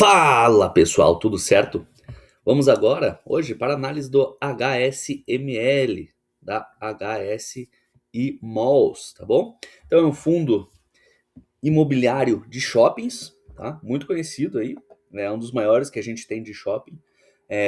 Fala pessoal, tudo certo? Vamos agora, hoje, para a análise do HSML, da HSI Malls, tá bom? Então é um fundo imobiliário de shoppings, tá? Muito conhecido aí, né? É um dos maiores que a gente tem de shopping.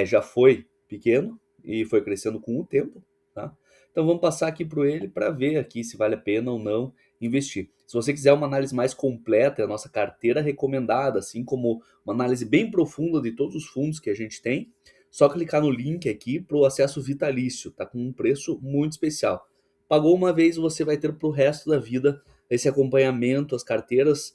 Já foi pequeno e foi crescendo com o tempo, tá? Então vamos passar aqui para ele para ver aqui se vale a pena ou não investir. Se você quiser uma análise mais completa, é a nossa carteira recomendada, assim como uma análise bem profunda de todos os fundos que a gente tem, só clicar no link aqui para o acesso vitalício, tá com um preço muito especial. Pagou uma vez, você vai ter para o resto da vida esse acompanhamento, as carteiras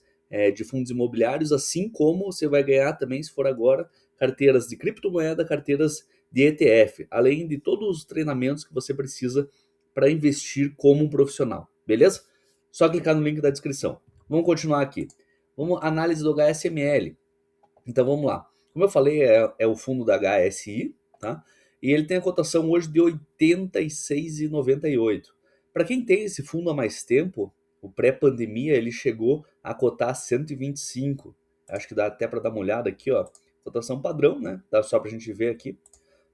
de fundos imobiliários, assim como você vai ganhar também, se for agora, carteiras de criptomoeda, carteiras de ETF, além de todos os treinamentos que você precisa para investir como um profissional, beleza? Só clicar no link da descrição. Vamos continuar aqui. Vamos análise do HSML. Então vamos lá. Como eu falei, é o fundo da HSI, tá? E ele tem a cotação hoje de 86,98. Para quem tem esse fundo há mais tempo, o pré-pandemia ele chegou a cotar 125. Acho que dá até para dar uma olhada aqui, ó. Cotação padrão, né? Dá só para a gente ver aqui.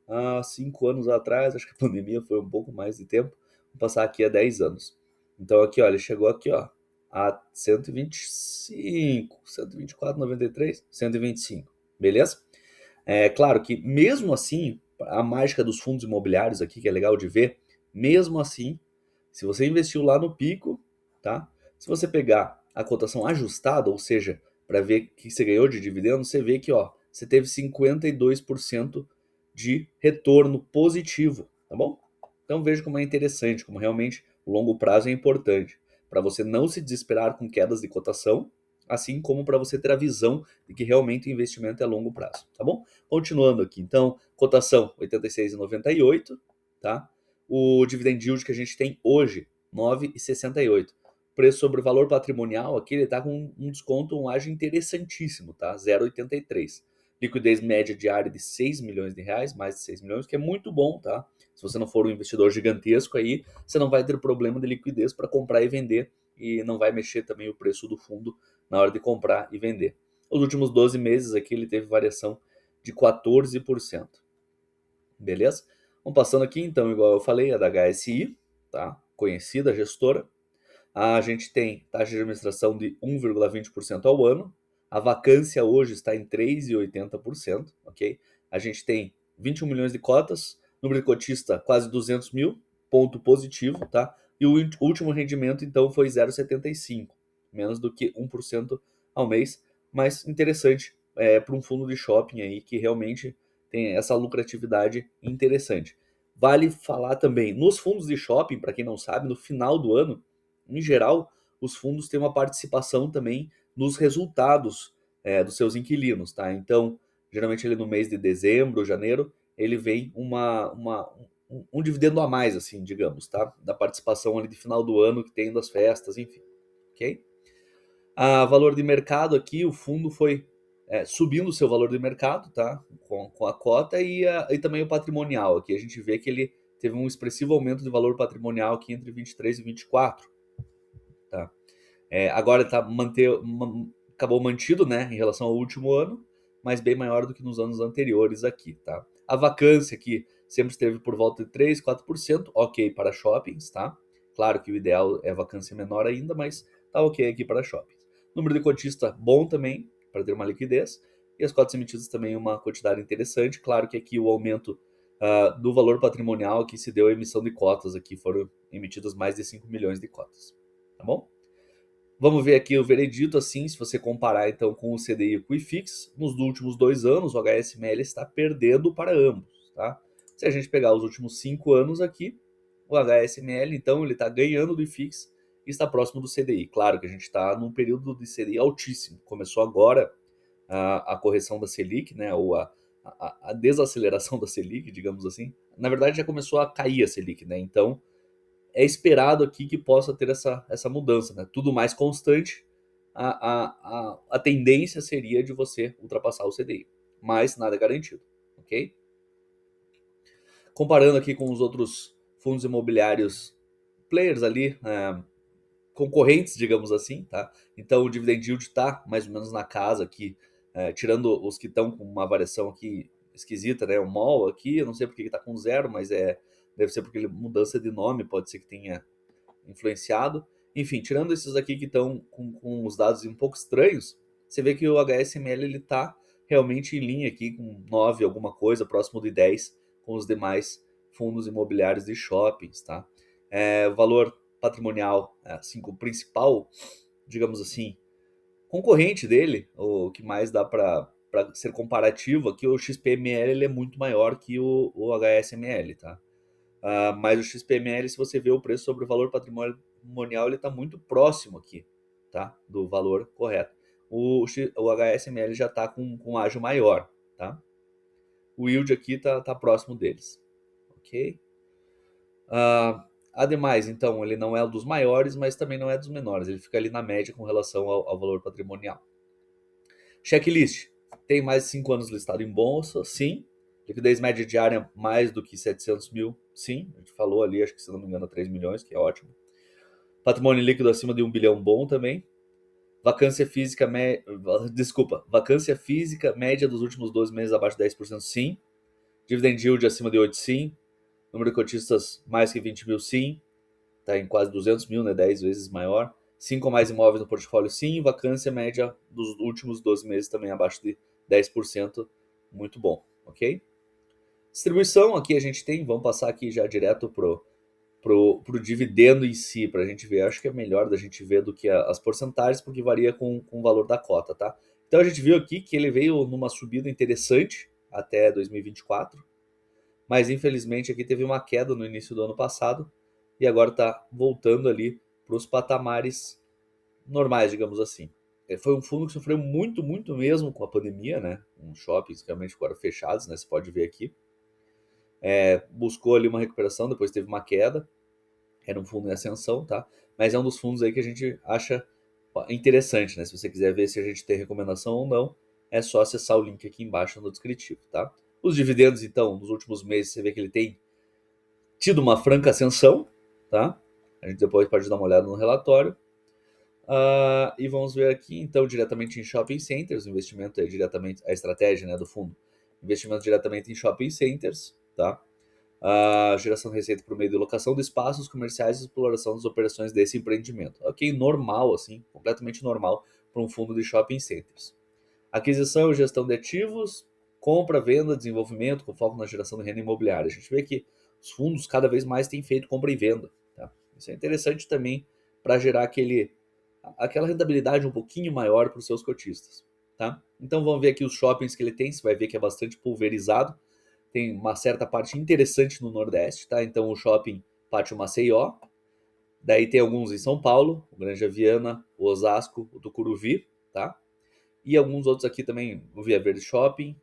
Há 5 anos atrás, acho que a pandemia foi um pouco mais de tempo. Vou passar aqui a 10 anos. Então aqui, ó, ele chegou aqui, ó, a 125, 124,93, 125, beleza? É claro que mesmo assim, a mágica dos fundos imobiliários aqui, que é legal de ver, mesmo assim, se você investiu lá no pico, tá? Se você pegar a cotação ajustada, ou seja, para ver o que você ganhou de dividendo, você vê que, ó, você teve 52% de retorno positivo, tá bom? Então veja como é interessante, como realmente o longo prazo é importante para você não se desesperar com quedas de cotação, assim como para você ter a visão de que realmente o investimento é a longo prazo, tá bom? Continuando aqui, então, cotação 86,98, tá? O dividend yield que a gente tem hoje, 9,68. Preço sobre valor patrimonial aqui, ele está com um desconto, um ágio interessantíssimo, tá? 0,83. Liquidez média diária de 6 milhões de reais, mais de 6 milhões, que é muito bom, tá? Se você não for um investidor gigantesco aí, você não vai ter problema de liquidez para comprar e vender e não vai mexer também o preço do fundo na hora de comprar e vender. Os últimos 12 meses aqui ele teve variação de 14%. Beleza? Vamos passando aqui então, igual eu falei, a da HSI, tá? Conhecida gestora. A gente tem taxa de administração de 1,20% ao ano. A vacância hoje está em 3,80%, ok? A gente tem 21 milhões de cotas, número de cotista quase 200 mil, ponto positivo, tá? E o último rendimento então foi 0,75, menos do que 1% ao mês, mas interessante para um fundo de shopping aí que realmente tem essa lucratividade interessante. Vale falar também, nos fundos de shopping, para quem não sabe, no final do ano, em geral, os fundos têm uma participação também nos resultados dos seus inquilinos, tá? Então, geralmente ele no mês de dezembro, janeiro, ele vem um dividendo a mais, assim, digamos, tá? Da participação ali de final do ano que tem das festas, enfim, ok? A valor de mercado aqui, o fundo foi subindo o seu valor de mercado, tá? Com a cota e também o patrimonial. Aqui a gente vê que ele teve um expressivo aumento de valor patrimonial aqui entre 23 e 24, tá? Agora tá acabou mantido, né, em relação ao último ano, mas bem maior do que nos anos anteriores aqui, tá? A vacância aqui sempre esteve por volta de 3, 4%, ok para shoppings, tá? Claro que o ideal é vacância menor ainda, mas tá ok aqui para shoppings. Número de cotista bom também, para ter uma liquidez, e as cotas emitidas também uma quantidade interessante. Claro que aqui o aumento do valor patrimonial que se deu a emissão de cotas aqui, foram emitidas mais de 5 milhões de cotas, tá bom? Vamos ver aqui o veredito, assim, se você comparar então com o CDI e o IFIX, nos últimos 2 anos o HSML está perdendo para ambos, tá? Se a gente pegar os últimos 5 anos aqui, o HSML então ele está ganhando do IFIX e está próximo do CDI. Claro que a gente está num período de CDI altíssimo. Começou agora a correção da Selic, né? Ou a desaceleração da Selic, digamos assim. Na verdade já começou a cair a Selic, né? Então é esperado aqui que possa ter essa mudança, né? Tudo mais constante, a tendência seria de você ultrapassar o CDI, mas nada é garantido, ok? Comparando aqui com os outros fundos imobiliários players ali, concorrentes, digamos assim, tá? Então o dividend yield está mais ou menos na casa aqui tirando os que estão com uma variação aqui esquisita, né? O MOL aqui, eu não sei porque que está com zero, mas deve ser porque mudança de nome, pode ser que tenha influenciado. Enfim, tirando esses aqui que estão com os dados um pouco estranhos, você vê que o HSML ele está realmente em linha aqui com 9 alguma coisa, próximo de 10 com os demais fundos imobiliários de shoppings, tá? O valor patrimonial, assim, o principal, digamos assim, concorrente dele, o que mais dá para ser comparativo aqui, o XPML ele é muito maior que o HSML, tá? Mas o XPML, se você vê o preço sobre o valor patrimonial, ele está muito próximo aqui, tá? Do valor correto. O HSML já está com ágio maior, tá? O yield aqui tá próximo deles, ok? Ademais, então, ele não é um dos maiores, mas também não é dos menores. Ele fica ali na média com relação ao valor patrimonial. Checklist. Tem mais de 5 anos listado em bolsa? Sim. Liquidez média diária mais do que 700 mil? Sim. A gente falou ali, acho que se não me engano, 3 milhões, que é ótimo. Patrimônio líquido acima de 1 bilhão, bom também. Vacância física, vacância física média dos últimos 12 meses abaixo de 10%, sim. Dividend yield acima de 8, sim. Número de cotistas mais que 20 mil, sim. Está em quase 200 mil, né? 10 vezes maior. 5 ou mais imóveis no portfólio, sim. Vacância média dos últimos 12 meses também abaixo de 10%, muito bom, ok? Distribuição aqui a gente tem, vamos passar aqui já direto pro dividendo em si, para a gente ver. Acho que é melhor da gente ver do que as porcentagens, porque varia com o valor da cota, tá? Então a gente viu aqui que ele veio numa subida interessante até 2024, mas infelizmente aqui teve uma queda no início do ano passado e agora está voltando ali para os patamares normais, digamos assim. Foi um fundo que sofreu muito, muito mesmo com a pandemia, né? Os shoppings realmente ficaram fechados, né? Você pode ver aqui. Buscou ali uma recuperação, depois teve uma queda. Era um fundo em ascensão, tá? Mas é um dos fundos aí que a gente acha interessante, né? Se você quiser ver se a gente tem recomendação ou não, é só acessar o link aqui embaixo no descritivo, tá? Os dividendos, então, nos últimos meses, você vê que ele tem tido uma franca ascensão, tá? A gente depois pode dar uma olhada no relatório. E vamos ver aqui, então, diretamente em shopping centers, o investimento é diretamente, a estratégia, né, do fundo, investimento diretamente em shopping centers, tá? A geração de receita por meio de locação de espaços comerciais e exploração das operações desse empreendimento. Ok, normal, assim, completamente normal para um fundo de shopping centers. Aquisição e gestão de ativos, compra, venda, desenvolvimento, com foco na geração de renda imobiliária. A gente vê que os fundos cada vez mais têm feito compra e venda. Tá? Isso é interessante também para gerar aquela rentabilidade um pouquinho maior para os seus cotistas. Tá? Então vamos ver aqui os shoppings que ele tem, você vai ver que é bastante pulverizado. Tem uma certa parte interessante no Nordeste, tá? Então o shopping Pátio Maceió, daí tem alguns em São Paulo, o Granja Viana, o Osasco, o Tucuruvi, tá? E alguns outros aqui também, o Via Verde Shopping,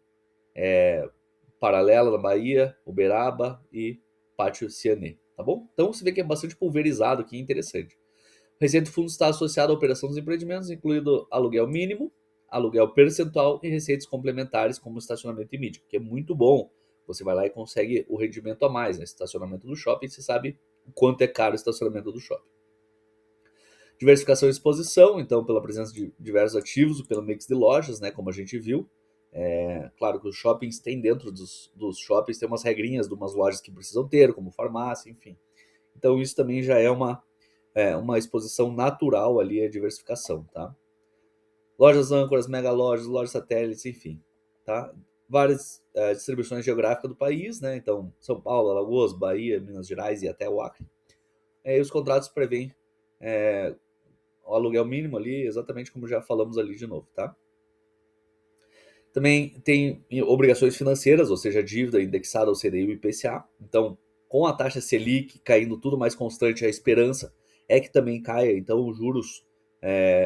Paralela na Bahia, Uberaba e Pátio Cianê, tá bom? Então você vê que é bastante pulverizado aqui, interessante. O receita do fundo está associado à operação dos empreendimentos, incluindo aluguel mínimo, aluguel percentual e receitas complementares como estacionamento e mídia, que é muito bom. Você vai lá e consegue o rendimento a mais, né? Estacionamento do shopping, você sabe o quanto é caro o estacionamento do shopping. Diversificação e exposição, então pela presença de diversos ativos, pelo mix de lojas, né, como a gente viu. Claro que os shoppings têm dentro dos shoppings, tem umas regrinhas de umas lojas que precisam ter, como farmácia, enfim. Então isso também já é uma exposição natural ali, a diversificação, tá? Lojas âncoras, mega lojas, lojas satélites, enfim, tá? Várias distribuições geográficas do país, né? Então, São Paulo, Alagoas, Bahia, Minas Gerais e até o Acre. E os contratos prevêem o aluguel mínimo ali, exatamente como já falamos ali de novo, tá? Também tem obrigações financeiras, ou seja, dívida indexada ao CDI e IPCA. Então, com a taxa Selic caindo tudo mais constante, a esperança é que também caia. Então, os juros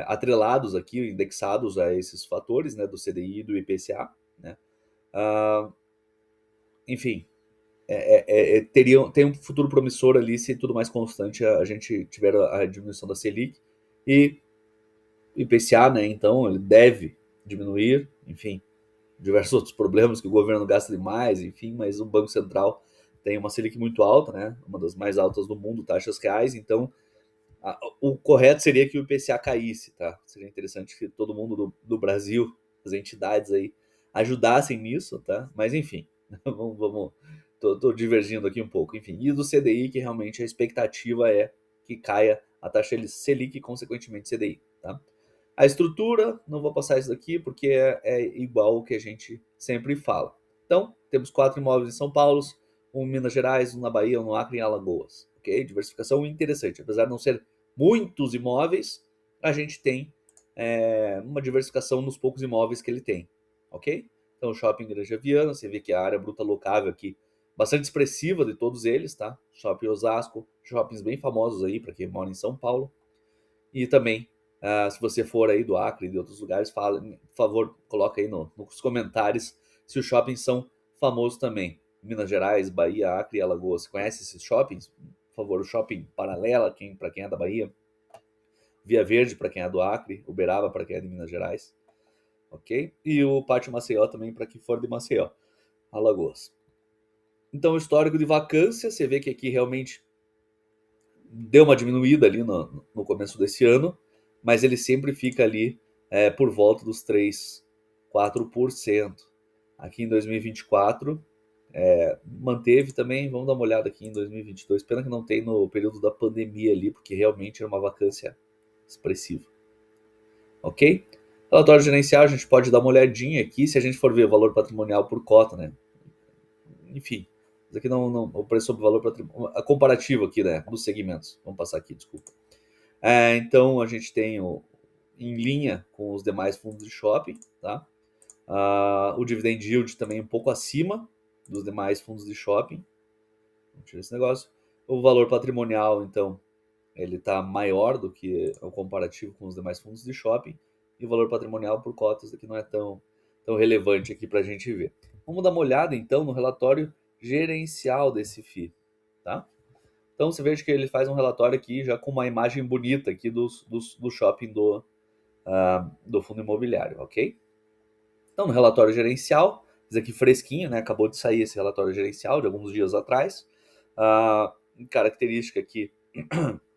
atrelados aqui, indexados a esses fatores, né, do CDI e do IPCA, né? Enfim, tem um futuro promissor ali se tudo mais constante a gente tiver a diminuição da Selic e o IPCA, né? Então, ele deve diminuir, enfim, diversos outros problemas que o governo gasta demais, enfim, mas o Banco Central tem uma Selic muito alta, né? Uma das mais altas do mundo, taxas reais, então o correto seria que o IPCA caísse, tá? Seria interessante que todo mundo do Brasil as entidades aí ajudassem nisso, tá? Mas enfim, vamos tô divergindo aqui um pouco. Enfim, e do CDI, que realmente a expectativa é que caia a taxa Selic e, consequentemente, CDI, tá? A estrutura, não vou passar isso daqui porque é igual o que a gente sempre fala. Então, temos 4 imóveis em São Paulo, um em Minas Gerais, um na Bahia, um no Acre e em Alagoas. Ok? Diversificação interessante. Apesar de não ser muitos imóveis, a gente tem uma diversificação nos poucos imóveis que ele tem. Ok? Então, o Shopping Granja Viana, você vê que a área bruta locável aqui bastante expressiva de todos eles, tá? Shopping Osasco, shoppings bem famosos aí para quem mora em São Paulo. E também, se você for aí do Acre e de outros lugares, fala, por favor, coloca aí nos comentários se os shoppings são famosos também. Minas Gerais, Bahia, Acre e Alagoas. Você conhece esses shoppings? Por favor, o Shopping Paralela, para quem é da Bahia. Via Verde, para quem é do Acre. Uberaba, para quem é de Minas Gerais. Ok? E o Pátio Maceió também, para quem for de Maceió, Alagoas. Então, o histórico de vacância, você vê que aqui realmente deu uma diminuída ali no começo desse ano, mas ele sempre fica ali por volta dos 3, 4%. Aqui em 2024 manteve também, vamos dar uma olhada aqui em 2022, pena que não tem no período da pandemia ali, porque realmente era uma vacância expressiva. Ok? Relatório gerencial, a gente pode dar uma olhadinha aqui, se a gente for ver o valor patrimonial por cota, né? Enfim, isso aqui não o preço sobre valor patrimonial, a comparativo aqui, né, dos segmentos. Vamos passar aqui, desculpa. Então a gente tem em linha com os demais fundos de shopping, tá? O dividend yield também um pouco acima dos demais fundos de shopping. Vamos tirar esse negócio. O valor patrimonial, então, ele está maior do que o comparativo com os demais fundos de shopping. E o valor patrimonial por cotas aqui não é tão relevante aqui para a gente ver. Vamos dar uma olhada, então, no relatório gerencial desse FII, tá? Então você veja que ele faz um relatório aqui já com uma imagem bonita aqui do shopping do fundo imobiliário, ok? Então no relatório gerencial, isso aqui fresquinho, né? Acabou de sair esse relatório gerencial de alguns dias atrás. Característica aqui,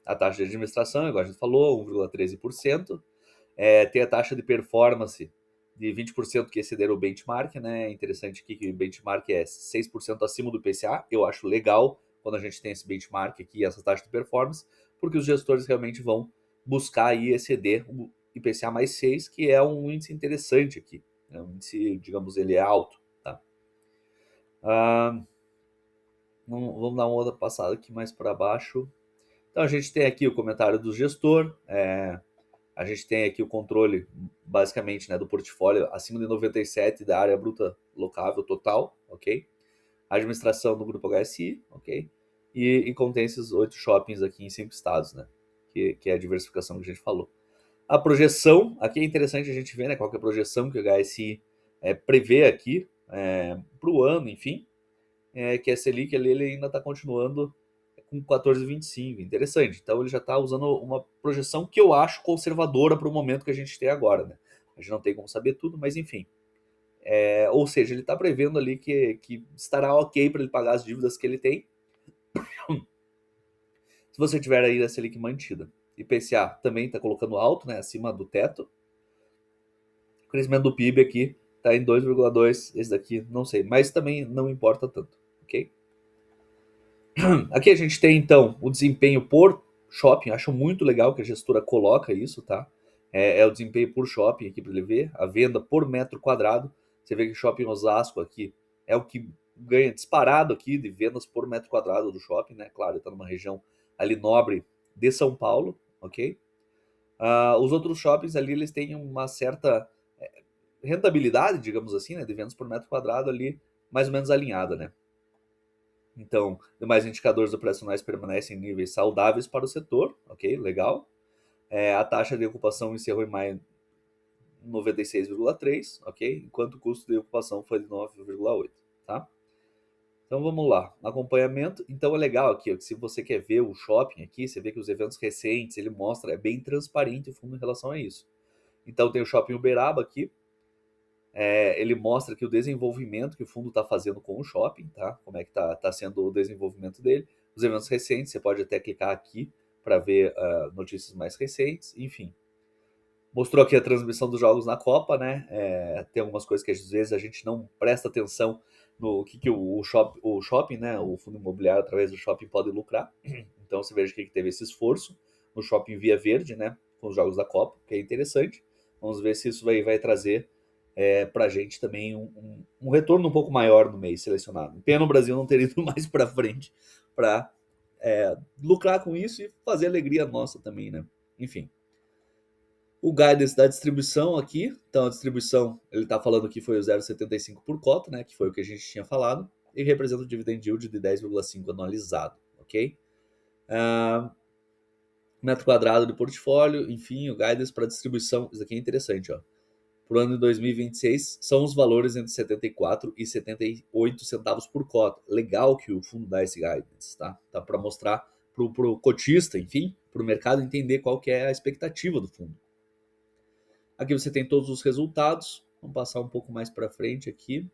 a taxa de administração, igual a gente falou, 1,13%. Tem a taxa de performance de 20% que excederam o benchmark, né? É interessante aqui que o benchmark é 6% acima do IPCA. Eu acho legal quando a gente tem esse benchmark aqui, essa taxa de performance, porque os gestores realmente vão buscar aí exceder o IPCA mais 6, que é um índice interessante aqui. É um índice, digamos, ele é alto. Tá? Vamos dar uma outra passada aqui mais para baixo. Então a gente tem aqui o comentário do gestor, a gente tem aqui o controle, basicamente, né, do portfólio acima de 97 da área bruta locável total, ok? A administração do grupo HSI, ok? E contém esses 8 shoppings aqui em 5 estados, né? Que é a diversificação que a gente falou. A projeção, aqui é interessante a gente ver, né, qual que é a projeção que o HSI prevê aqui para o ano, enfim, que a Selic ele ainda está continuando com 14,25. Interessante. Então ele já está usando uma projeção que eu acho conservadora para o momento que a gente tem agora. Né? A gente não tem como saber tudo, mas enfim. Ou seja, ele está prevendo ali que estará ok para ele pagar as dívidas que ele tem. Se você tiver aí a Selic mantida. IPCA também está colocando alto, né, acima do teto. O crescimento do PIB aqui está em 2,2. Esse daqui não sei, mas também não importa tanto, ok? Aqui a gente tem então o desempenho por shopping. Acho muito legal que a gestora coloca isso, tá? O desempenho por shopping aqui para ele ver, a venda por metro quadrado. Você vê que o shopping Osasco aqui é o que ganha disparado aqui de vendas por metro quadrado do shopping, né? Claro, está numa região ali nobre de São Paulo, ok? Os outros shoppings ali eles têm uma certa rentabilidade, digamos assim, né? De vendas por metro quadrado ali mais ou menos alinhada, né? Então, demais indicadores operacionais permanecem em níveis saudáveis para o setor, ok? Legal. A taxa de ocupação encerrou em maio 96,3, ok? Enquanto o custo de ocupação foi de 9,8, tá? Então vamos lá, acompanhamento. Então é legal aqui, ó, que se você quer ver o shopping aqui, você vê que os eventos recentes, ele mostra, é bem transparente o fundo em relação a isso. Então tem o Shopping Uberaba aqui, ele mostra que o desenvolvimento que o fundo está fazendo com o shopping, tá? Como é que tá sendo o desenvolvimento dele. Os eventos recentes, você pode até clicar aqui para ver notícias mais recentes, enfim. Mostrou aqui a transmissão dos jogos na Copa, né? Tem algumas coisas que às vezes a gente não presta atenção no que o shopping, né? O fundo imobiliário através do shopping pode lucrar. Então você veja que teve esse esforço no shopping Via Verde, né? Com os jogos da Copa, que é interessante. Vamos ver se isso vai trazer para a gente também um retorno um pouco maior no mês selecionado. Pena o Brasil não ter ido mais para frente para lucrar com isso e fazer alegria nossa também, né? Enfim. O guidance da distribuição aqui, então a distribuição, ele está falando que foi o 0,75 por cota, né, que foi o que a gente tinha falado, e representa o dividend yield de 10,5 anualizado, ok? Metro quadrado de portfólio, enfim, o guidance para distribuição, isso aqui é interessante, ó. Para o ano de 2026, são os valores entre 74 e 78 centavos por cota. Legal que o fundo dá esse guidance, tá? Tá para mostrar para o cotista, enfim, para o mercado entender qual que é a expectativa do fundo. Aqui você tem todos os resultados. Vamos passar um pouco mais para frente aqui.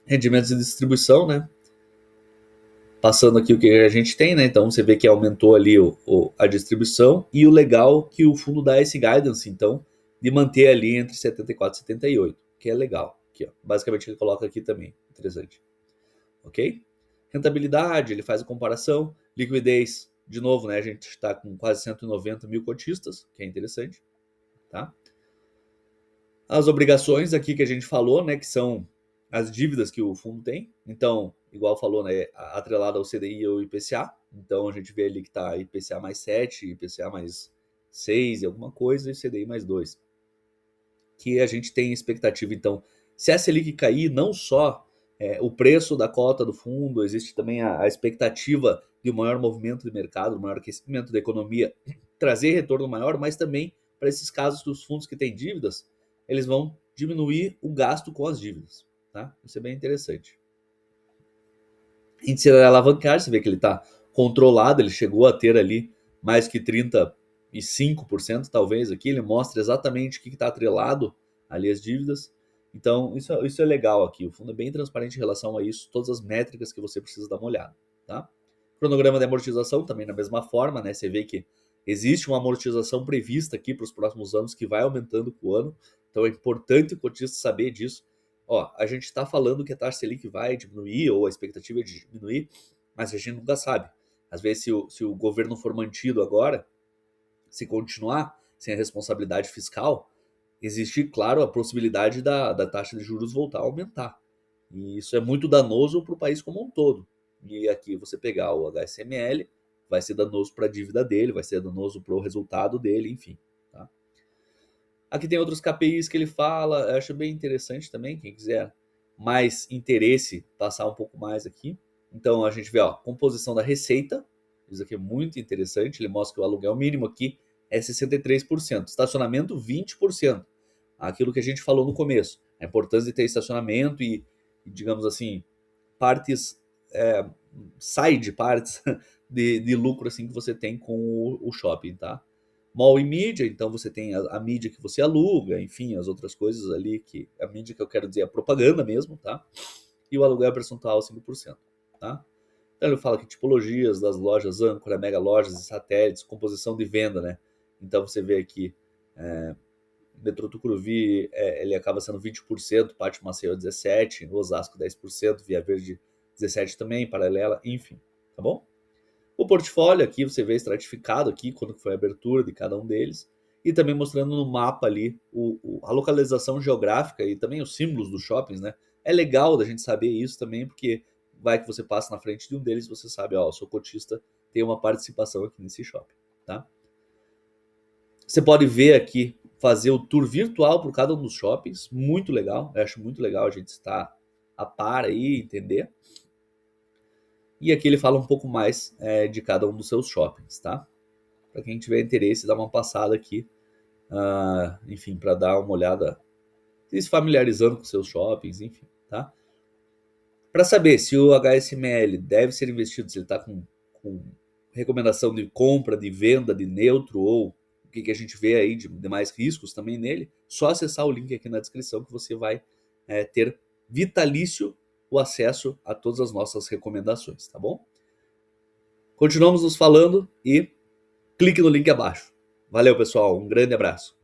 Rendimentos de distribuição, né? Passando aqui o que a gente tem, né? Então você vê que aumentou ali a distribuição. E o legal que o fundo dá esse guidance, então, de manter ali entre 74 e 78, que é legal. Aqui, ó. Basicamente ele coloca aqui também. Interessante. Ok? Rentabilidade, ele faz a comparação. Liquidez, de novo, né? A gente está com quase 190 mil cotistas, que é interessante. Tá? As obrigações aqui que a gente falou, né, que são as dívidas que o fundo tem. Então, igual falou, né, atrelada ao CDI ou IPCA. Então, a gente vê ali que está IPCA mais 7, IPCA mais 6 e alguma coisa, e CDI mais 2. Que a gente tem expectativa, então, se a Selic cair, não só o preço da cota do fundo, existe também a expectativa de um maior movimento de mercado, um maior aquecimento da economia, trazer retorno maior, mas também para esses casos dos fundos que têm dívidas, eles vão diminuir o gasto com as dívidas. Tá? Isso é bem interessante. Índice da alavancagem, você vê que ele está controlado, ele chegou a ter ali mais que 35% talvez aqui, ele mostra exatamente o que está atrelado ali as dívidas. Então, isso é legal aqui. O fundo é bem transparente em relação a isso, todas as métricas que você precisa dar uma olhada. Tá? Cronograma de amortização também da mesma forma, né? Você vê que existe uma amortização prevista aqui para os próximos anos que vai aumentando com o ano. Então é importante o cotista saber disso. Ó, a gente está falando que a taxa Selic vai diminuir ou a expectativa é de diminuir, mas a gente nunca sabe. Às vezes, se o governo for mantido agora, se continuar sem a responsabilidade fiscal, existe, claro, a possibilidade da taxa de juros voltar a aumentar. E isso é muito danoso para o país como um todo. E aqui você pegar o HSML, vai ser danoso para a dívida dele, vai ser danoso para o resultado dele, enfim. Tá? Aqui tem outros KPIs que ele fala, eu acho bem interessante também, quem quiser mais interesse, passar um pouco mais aqui. Então a gente vê, ó, composição da receita, isso aqui é muito interessante, ele mostra que o aluguel mínimo aqui é 63%, estacionamento 20%. Aquilo que a gente falou no começo, a importância de ter estacionamento e digamos assim, partes, side parts de lucro assim que você tem com o shopping, tá? Mall e mídia, então você tem a mídia que você aluga, enfim, as outras coisas ali, que a mídia que eu quero dizer é a propaganda mesmo, tá? E o aluguel percentual 5%, tá? Então ele fala que tipologias das lojas âncora, mega lojas e satélites, composição de venda, né? Então você vê aqui, Metrô Tucuruvi, ele acaba sendo 20%, Pátio Maceió 17%, Osasco 10%, Via Verde 17% também, Paralela, enfim, tá bom? O portfólio aqui você vê estratificado aqui, quando foi a abertura de cada um deles, e também mostrando no mapa ali a localização geográfica e também os símbolos dos shoppings, né? É legal da gente saber isso também, porque vai que você passa na frente de um deles e você sabe, ó, o seu cotista tem uma participação aqui nesse shopping, tá? Você pode ver aqui, fazer o tour virtual por cada um dos shoppings, muito legal, eu acho muito legal a gente estar a par aí, entender. E aqui ele fala um pouco mais de cada um dos seus shoppings, tá? Para quem tiver interesse, dá uma passada aqui, enfim, para dar uma olhada, se familiarizando com seus shoppings, enfim, tá? Para saber se o HSML deve ser investido, se ele está com recomendação de compra, de venda, de neutro, ou o que a gente vê aí de demais riscos também nele, só acessar o link aqui na descrição que você vai ter vitalício o acesso a todas as nossas recomendações, tá bom? Continuamos nos falando e clique no link abaixo. Valeu, pessoal. Um grande abraço.